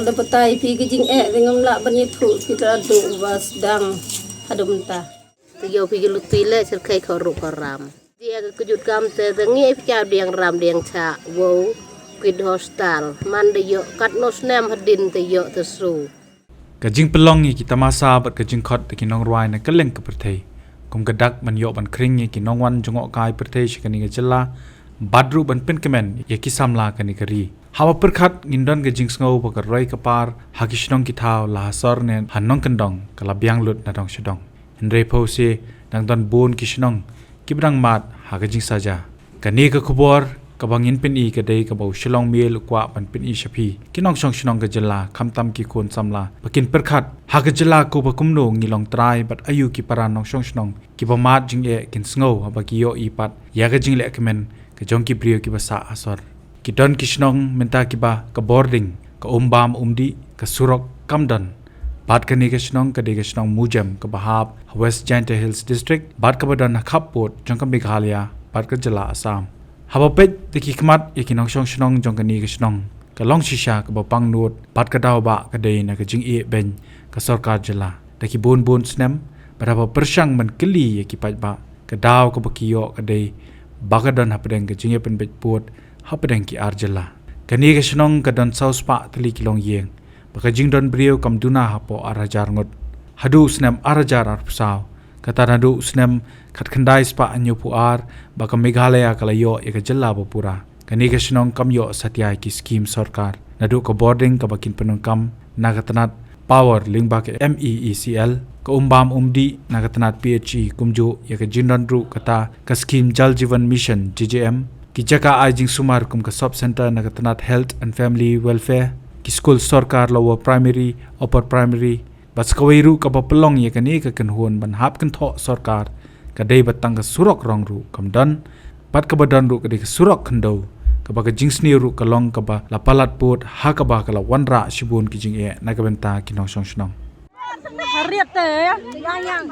ada petai pi kijing dengan lak banyak tu kita aduk bas dang hadum ta. Tiga pi luti le serkai korup koram. Dia kejut kam te dengi picau diang ram diang ca wow kid hostal man de yo kat nos nem hadin te yo tesu. Kajing pelong ye kita masa bat kajing khot te kinong ruai na keleng ke perthei kum gadak man yo ban kring ye kinong wan jongok kai perthei shikani gejela badru ban pen kemen ye kisamla kani kari hawa perkhat ngindon kajing sngo bakar roi kapar hakishnong kithau la sor ne hanong kendong kala biang lut na dong shedong henre pose dang don bon kishnong kibrang mat hakajing saja kani ka khubor kabangin pen i kadai kabau shilong mel kwa ban pen i shapi kinong shong shnong gajela khamtam ki khon samla bakin perkhat hagajela ko bakumno ngilong trai bat ayu ki paran nong shong shnong ki bamat jing e kin sngo abaki yo i pat yaga jing le kemen ka jong ki brio ki basa asor ki don ki shnong menta ki ba ka boarding ka umbam umdi ka surok kamdan bat ka ni ka shnong ka de ka shnong mujam ka bahab West Janta Hills District bat ka badan khapot jong ka Meghalaya bat ka jela Assam habapet de ki kmat ye kinong shong shnong jong ka ni ka shnong ka long shisha ka bapang nut bat ka daw ba ka de na ka jing e ben ka sarkar jela de ki bon snem berapa persyang man keli ye ki pat ba ka daw ka bakiyo ka de bagadon hapdeng ka jing e pen bet pot hapdeng ki arjela ka ni ka shnong ka don saus pa tli kilong yeng baka jing don brio kam duna hapo arajar ngot hadu snem arajar arpsaw kata nadu snem khat khandai spa anyo puar baka Meghalaya kalayo eka jella bapura kani ka shnong kam yo satyai ki scheme sarkar nadu ka boarding ka bakin penungkam nagatanat power lingba ke MEECL ka umbam umdi nagatanat PHE kumju eka jindon ru kata ka scheme Jal Jeevan Mission JJM ki jaka ajing sumar kum ka sub center nagatanat health and family welfare ki school sarkar lower primary upper primary bas kawairu ka papelong ye kani ka kanhon ban hap kan tho sarkar ka dei batang ka surok rong ru kamdan pat ka badan ru ka dei ka surok khando ka ba ka jingsni ru ka long ka ba la palat put ha ka ba ka la wanra shibun ki jing e na ka benta ki nong song shnong hariat te ya yang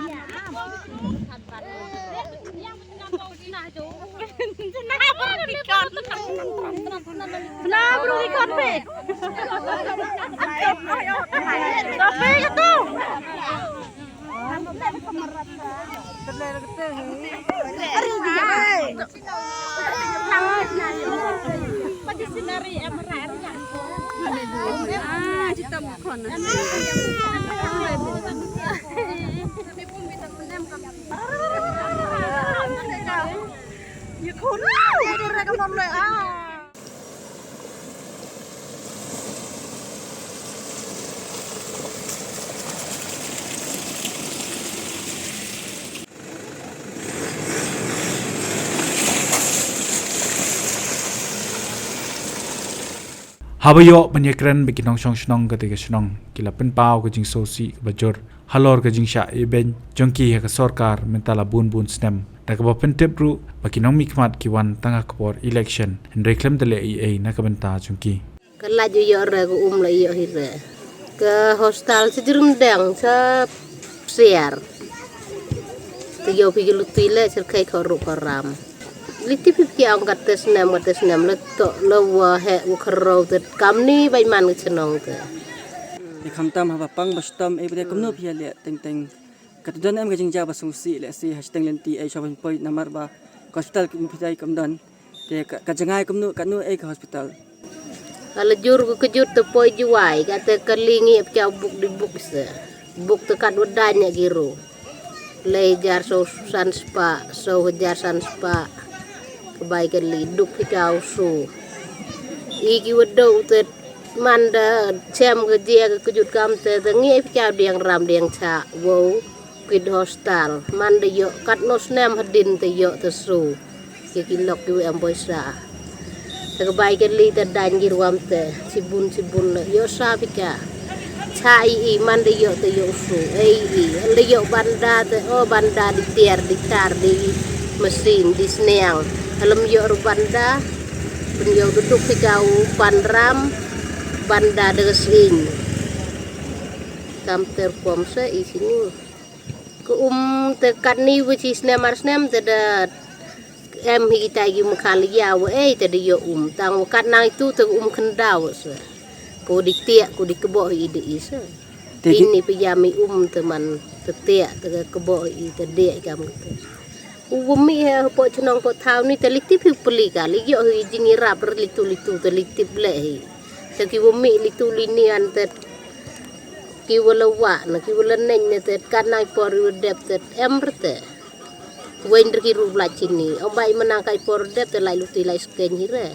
Kenapa ikon pe? Tapi itu. Pati sinari emerar ya. Kita bukan. Ya kun, ya direkam oleh habayo banyakran bikinong shong shnong ka tiga shnong kila pen pau ka jing sosi ka bajor halor ka jing sha eben jongki ha ka sarkar mentala bun snem da ka ba pen tepru bakinong mikmat kiwan tanga kapor election and reclaim dele ei na ka benta jongki Ka laju yo re ko la yo hire ke hostal sejerum dang sa siar tiga pi luti le serkai korup koram Liti pipi angkat tes nem le to lo wa he u khro te kam ni bai man ke chenong te ni khamtam ha pang bastam e bide kumno phia le teng kat don am ga jingja basung si le si hashtag lenti e shopping point number ba hospital ki phidai kamdan te ka jangai kumno kanu e hospital kala jur ko kejut te poi juai ka te kelingi pja buk di buk se buk te kat wadanya giro le jar so san spa so jar san spa kebaikan liduk picau su iki wedo te manda cem ke dia ke kejut kam te ngi picau diang ram diang cha wow kid hostal manda yo kat nos nem hadin te yo te su iki lok yu am boisa te kebaikan li te danjir wam te sibun le yo sa pica cha i manda yo te yo su le yo banda te banda di tiar di tar di mesin di sneang Alam yo banda penyo duduk picau panram banda desing kam terpom se isini ku tekan ni which is nemar snem tada em hita gi mkhalia wa te de yo tang kat nang itu te kendau se Ko di tiak ko di kebo ide isa. Tegi Ini pijami teman tetiak te kebo ide dek kam. Umi ha po chnong po thau ni telitip hu peli kali yo hi jingira per litu telitip le hi. Te ki umi litu linian te ki wala wa na ki wala nen ne te kanai por dep te emrte. Wen ki ru la chini. Ombai menang kai por dep te lai luti lai sken hire.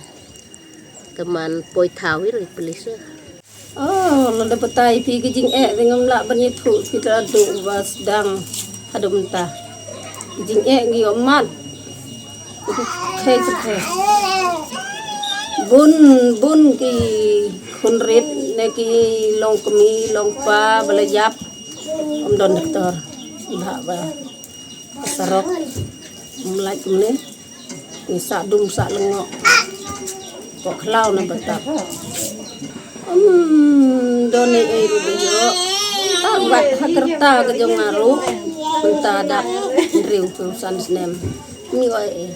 Teman poi thau hi pelisa. Oh, lo dapat tai pi ke jing dengan la ban itu kita adu was dang adum ta. Jing ngi omat. Itu khe khe. Bun ki khunrit ne ki long kami long pa balayap om don doktor. Ba ba. Sarok mulai kumne. Ni sa dum sa lengok. Kok klau na batap. Doni iru bejo tabat hakerta ke jong ngaru punta dak riu perusahaan snem ni wae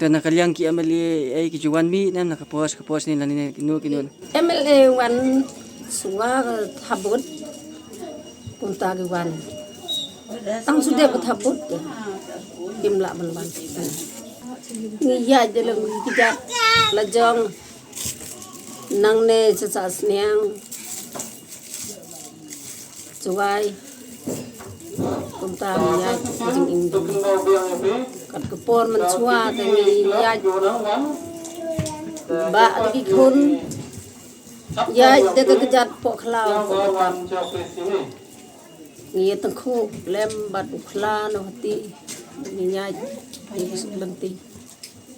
dan nakaliang ki amali ay ki juwan mi nam nakapos ni lanin kinun. MLA wan suwa habut punta ke wan tang sudah habut kimla ban ni ya dalam kijak lajong nang ne sasas niang cuai kumta ya jing indu kat kepon mencua temi ya ba lagi kun ya de kejat pok khlau ni tengku lem bat khla no hati ni ya ni lenti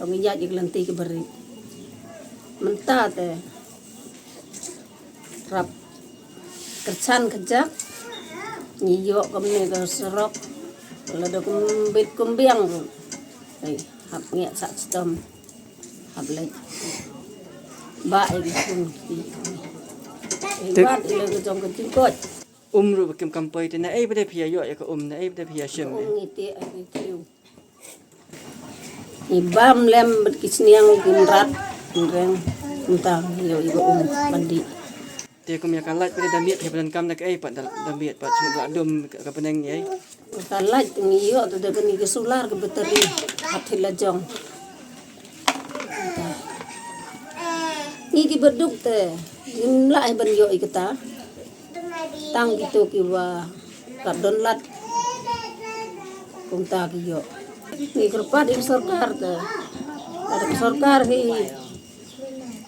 dong ya jig lenti ke beri mentah teh rap kercan kejak nyiyok kami ke serok lada kumbit kumbiang hap ngiak sak stom hap lek ba iki pun wat ile ke jong ke tingkot Ru bakim kampai tena ay bade pia yo ya ka na ay bade pia shem. ngiti aki tiu ibam lem berkisniang ginrat ngeng entah yo ibu mandi Te kum ya kalat pada damiat ya badan kam nak ay pat damiat pat semua dum ka peneng ni ay. kalat ngiyo tu dah kini kesular ke beteri hati lajong ni ki berduk te imla ban yo ikata tang gitu kiwa kadon lat kumta kiyo ni kerpat di sarkar te ada sarkar hi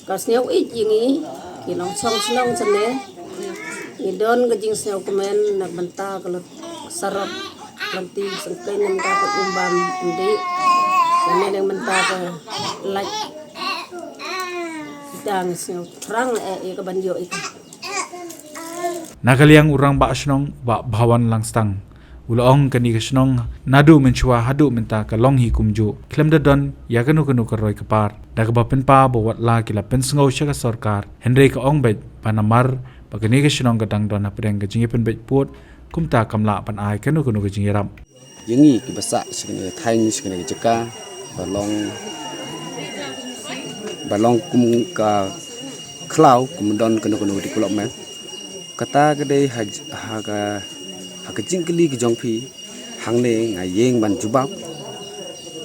kasnya ujingi kilong song senong sene idon gejing seo kemen nak benta kalau sarap nanti sengkai nem dapat umbam undi kemen yang benta ke like dang seo terang ke banjo itu Nakaliang urang ba asnong ba bhawan langstang. Ulaong kani kasnong nadu menchua hadu menta ka longhi kumju. Klem dadon ya kanu karoi kapar. Da ka bapen pa bawat la kila pensngau sya ka sarkar. Henry ka ong bet panamar bagani kasnong gadang don apreng ka jingi pen bet put kumta kamla pan ai kanu ka jingi ram. Yengi ki basa sikene thain sikene jeka balong kum ka klau kum don kanu di kulok men. Kata kedai haga jingkeli ke jongpi hangne ngayeng ban jubab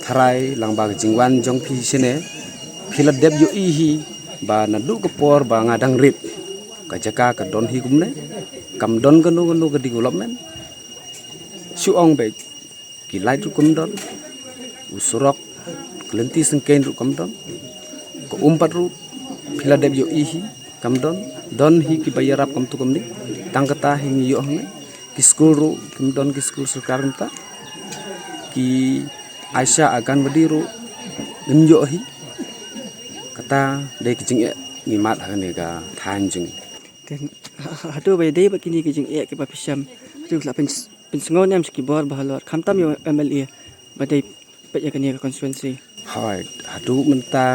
tharai langba jingwan jongpi sene philat deb yo ihi ba nadu kepor ba ngadang rip ka jaka ka don hi kumne kam don kanu ke development suong be ki lai tu kum don usurok kelenti sengken ru kum don ko umpat ru philat deb yo ihi kam don hi ki bayarap kam tu kumni tang kata hi yo hme ki school ru kim don ki school sarkar mta ki Aisyah akan badiru ngimyo hi kata de ki jing ni mat ha ne ka than jing Hatu bay day bakini ki jing ki papisham tu la pen sngon nam ski bor bahalor khamtam yo MLA badai pe ya kani ka constituency hoi hatu menta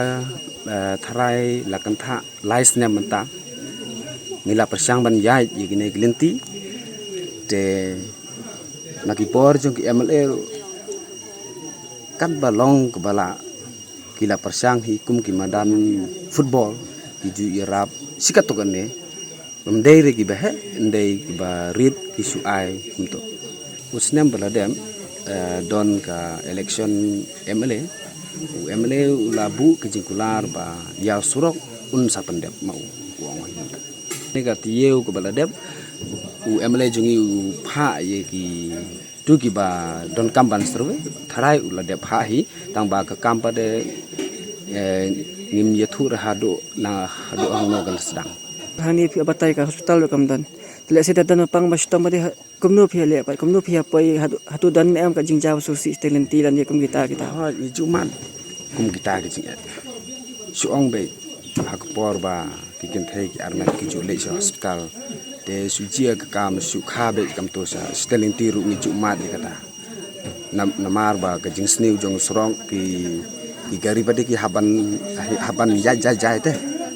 tharai lakan tha lais ne menta ngila persang ban yai yigine glinti te nakipor jong ki MLA kan balong kebala kila persang hi kum ki madan football ki ju irap sikat to kan ne mendai re ki bah ndai ki ba rit ki su ai untuk usnem baladem don ka election MLA MLA labu ke jingkular ba ya surok un sapendep mau uang hinta ni ka tieu ke baladem MLA jungi pha ye ki tu ki ba don kamban serwe tharai uladep ha hi tang ba ka kampa de ngim ye thu hadu na hadu ang nogal sedang hani pi abatai ka hospital kam dan tele se dan pang bastom made kumno phi le pa kumno phi poi hatu dan em ka jingjaw su si talenti dan ye kum kita ha ni juman kum kita ke jing suong be hak por ba ki ken thai ki arna ki ju le hospital de su jia ka kam su kha be kam to sa talenti ru ni jumat ni kata namar ba ka jing sniu jong srong ki gari pade ki haban jai te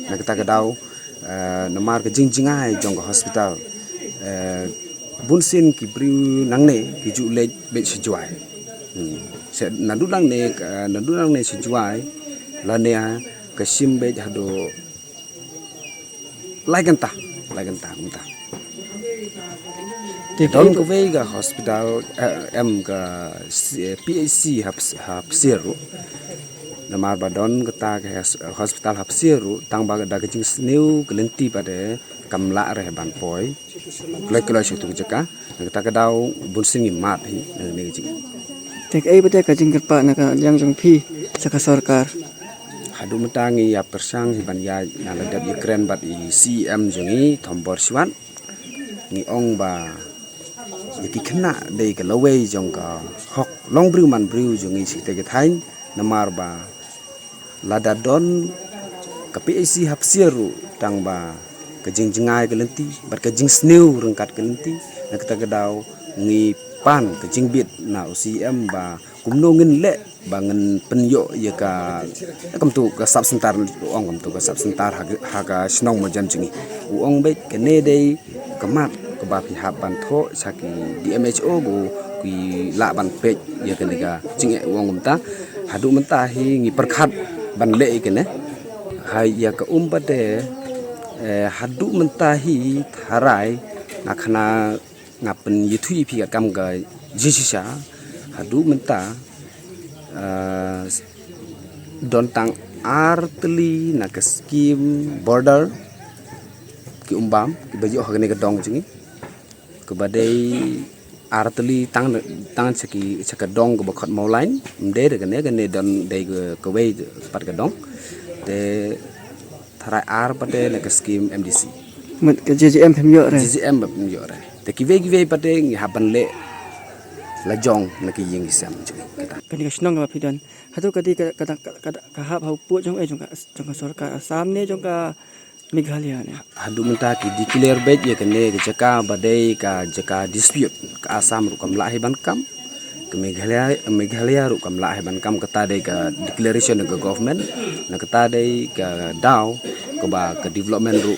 na kita ka dau namar ke jingjingai jong hospital bunsin ki briu nangne ki ju le be si juai se nadu lang ne si juai la ne ka sim be hado laganta unta don ko vega hospital em ka PAC hap siru namar badon kata ke hospital hap siru tang ba da kecing sniu kelenti pada kamla re ban poi klek su tu jeka kata ka dau bunsin mat hi ne kecing tek ai bete ka jing pa na ka yang jong phi saka sarkar hadu metangi ya persang hiban ya naladap ikren bat i CM jongi thombor siwan ni ong ba ki khna dei ka lawei jong ka hok long briu man briu jongi sikte ke thain namar ba lada don ka PAC hap siru tang ba ka jingjengai kelenti bat ka jing sniu rengkat kelenti na kita kedau ngi pan ka jingbit na CM ba kumno ngin le bangen penyo ye ka kam tu ka sab sentar ong kam tu ka sab sentar ha ka snong mo jam jingi uong be kene dei kamat ka ba pi haban tho saki DMHO go ki la ban pej ye kene ka jinge uong umta hadu menta hi ngi perkhat ban le kene hai ya ka umbade hadu menta hi tharai nakhana ngapen yithui pi ka kam ga jisisa hadu menta don tang arteli na ke skim border ki umbam ki baju hagane ka dong jingi ke badai arteli tang saki saka dong ko bakhat maulain mde de gane don dei ko wei pat ka dong de tharai ar pate na ke skim MDC mat ka JJM phem yo re JJM bap yo re de ki wei pate ngi haban le la jong na ki ying sam jingi kita kani ka snong ba phidan hatu kadi ka ha hau pu jong e jong ka sarkar asam ne jong ka Meghalaya ne hadu menta ki declare bet ye kene ke jaka badai ka jaka dispute ka asam ru kam la ban kam ke Meghalaya ru kam la ban kam kata dei ka declaration ke government na kata dei ka daw ko ba ke development ru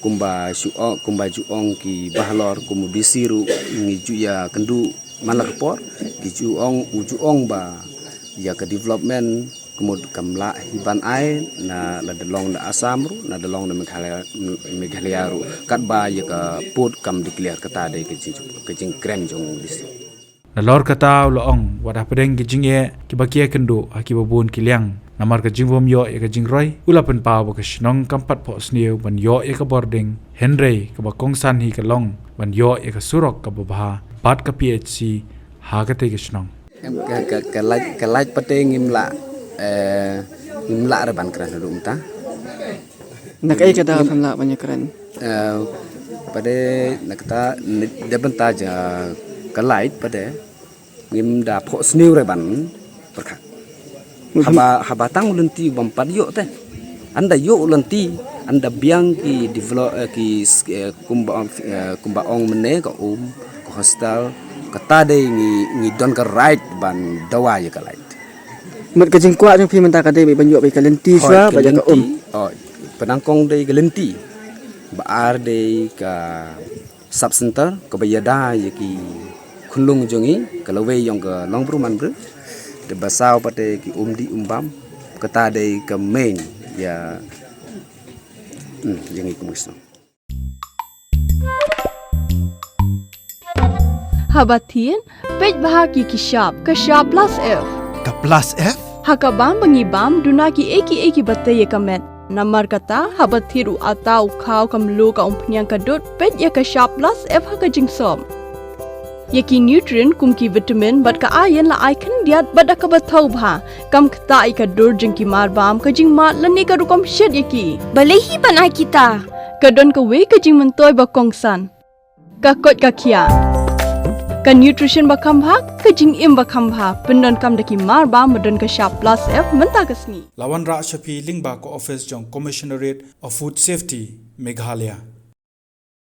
kumba juong ki bahlor kumu disiru ngi ju ya kendu malakpor ki juong ba ya ke development kumud kamla hiban ai na la delong na asam ru na delong na Meghalaya ru kat ba ya ka put kam declare kata dei ke jing kren jong disi na lor kata loong wadah pedeng ki jing ye ki bakia kendo aki babun ki liang namar ka jing vom yo e ka jing roi ulapen pa ba ka shnong kampat pho sniu ban yo e ka boarding henry ka ba kongsan hi ka long ban yo e ka surok ka ba bat ka PHC ha ka te ka shnong ka like pate ngimla re ban kran rum ta nak ai ka da phem la ban ye kran pada nakta debenta ja kalait pada ngim da pho sniu re ban perkha haba tang ulenti bampat yo te anda yo ulenti anda biang ki develop ki kumba ong mene ko ko hostel kata de ngi don ka right ban dawa ya kalait mat ka jing kwa jong phi menta ka de ban yo be kalenti swa ba ja ka oh penangkong de kalenti ba ar de ka sub center ko bayada ya ki khunlung jongi kalawe yong ka longbru man bru de basau pate ki di umbam kata de ke main ya yang ikut musnah. Habatin, pej bahagi kishab, kashab plus F. Ka plus F? Hakabam bangibam dunaki eki bataya kamet. Namar kata habathiru atau kau kamlu ka umpnyang kadut pej ya kashab plus F haka jingsom. Yaki nutrient kumki vitamin bat ka ayan la ai kan diat bada ka bathau bha kam kta i ka dur jingki marbam ka jing mat lani ka rukom shed yaki. Balehi panai kita. Kadon ka we ka jing mentoy ba kongsan. Ka kot ka kia. Ka nutrition ba khambha ka jing im ba khambha pendon kam daki marba madon ka sharp plus F menta kasni. Lawan Ra Shafi Lingba ko office jong Commissionerate of Food Safety Meghalaya.